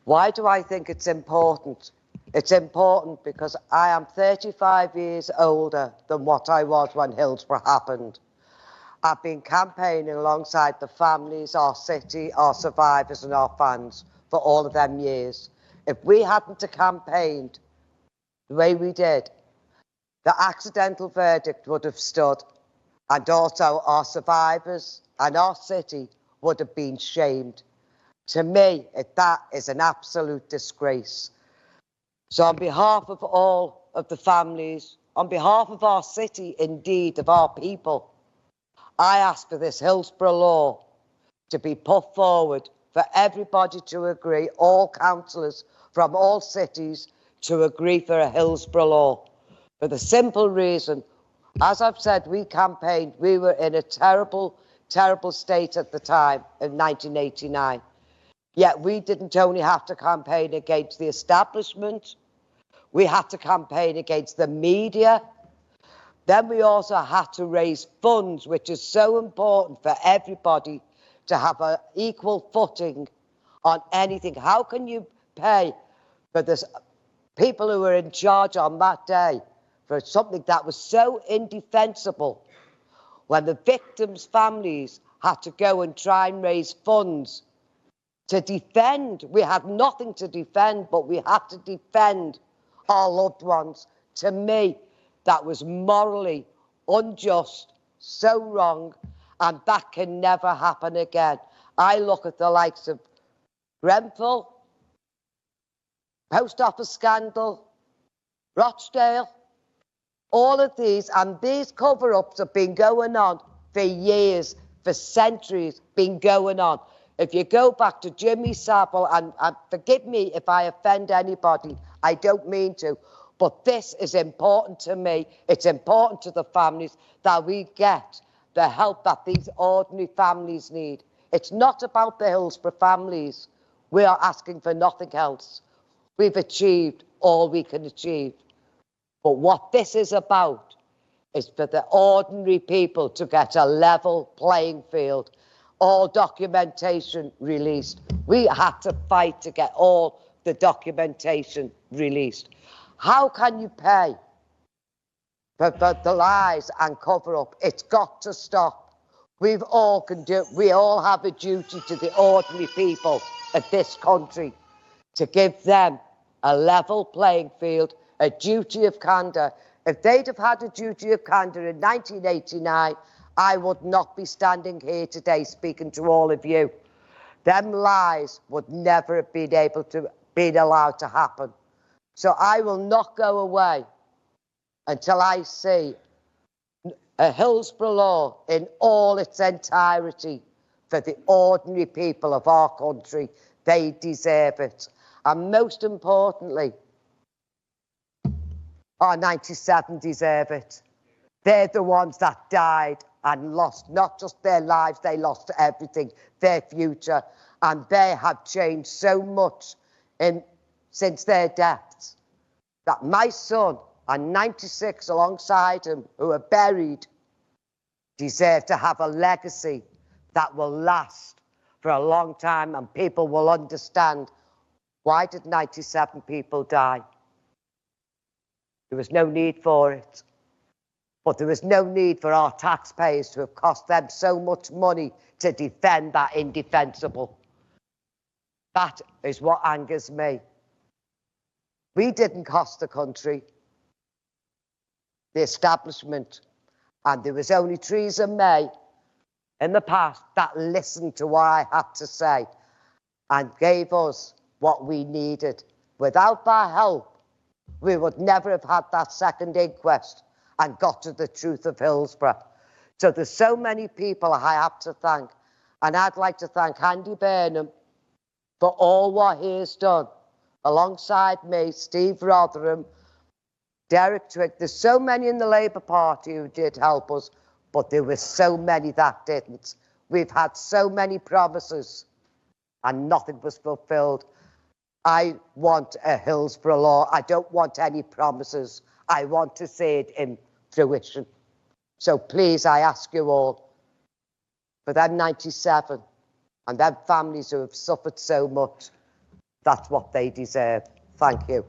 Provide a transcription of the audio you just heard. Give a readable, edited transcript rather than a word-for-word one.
Why do I think it's important? It's important because I am 35 years older than what I was when Hillsborough happened. I've been campaigning alongside the families, our city, our survivors and our fans for all of them years. If we hadn't campaigned the way we did, the accidental verdict would have stood, and also our survivors and our city would have been shamed. To me, that is an absolute disgrace. So on behalf of all of the families, on behalf of our city, indeed, of our people, I ask for this Hillsborough law to be put forward for everybody to agree, all councillors from all cities to agree for a Hillsborough law. For the simple reason, as I've said, we campaigned, we were in a terrible, terrible state at the time in 1989. Yet we didn't only have to campaign against the establishment, we had to campaign against the media. Then we also had to raise funds, which is so important for everybody to have an equal footing on anything. How can you pay for the people who were in charge on that day for something that was so indefensible when the victims' families had to go and try and raise funds to defend? We had nothing to defend, but we had to defend our loved ones. To me, that was morally unjust, so wrong, and that can never happen again. I look at the likes of Grenfell, post office scandal, Rochdale, all of these, and these cover-ups have been going on for years, for centuries, been going on. If you go back to Jimmy Savile, and forgive me if I offend anybody, I don't mean to, but this is important to me. It's important to the families that we get the help that these ordinary families need. It's not about the Hillsborough families. We are asking for nothing else. We've achieved all we can achieve. But what this is about is for the ordinary people to get a level playing field, all documentation released. We had to fight to get all the documentation released. How can you pay for the lies and cover up? It's got to stop. We all have a duty to the ordinary people of this country to give them a level playing field, a duty of candour. If they'd have had a duty of candour in 1989, I would not be standing here today speaking to all of you. Them lies would never have been allowed to happen. So I will not go away until I see a Hillsborough law in all its entirety for the ordinary people of our country. They deserve it. And most importantly, our 97 deserve it. They're the ones that died and lost not just their lives, they lost everything, their future. And they have changed so much since their deaths that my son and 96 alongside him who are buried deserve to have a legacy that will last for a long time, and people will understand why did 97 people die. There was no need for it. But there was no need for our taxpayers to have cost them so much money to defend that indefensible. That is what angers me. We didn't cost the country, the establishment, and there was only Theresa May in the past that listened to what I had to say and gave us what we needed. Without that help, we would never have had that second inquest and got to the truth of Hillsborough. So there's so many people I have to thank, and I'd like to thank Andy Burnham for all what he has done. Alongside me, Steve Rotherham, Derek Twigg. There's so many in the Labour Party who did help us, but there were so many that didn't. We've had so many promises and nothing was fulfilled. I want a Hillsborough law. I don't want any promises. I want to see it in fruition. So please, I ask you all, for them 97 and them families who have suffered so much, That's what they deserve. Thank you.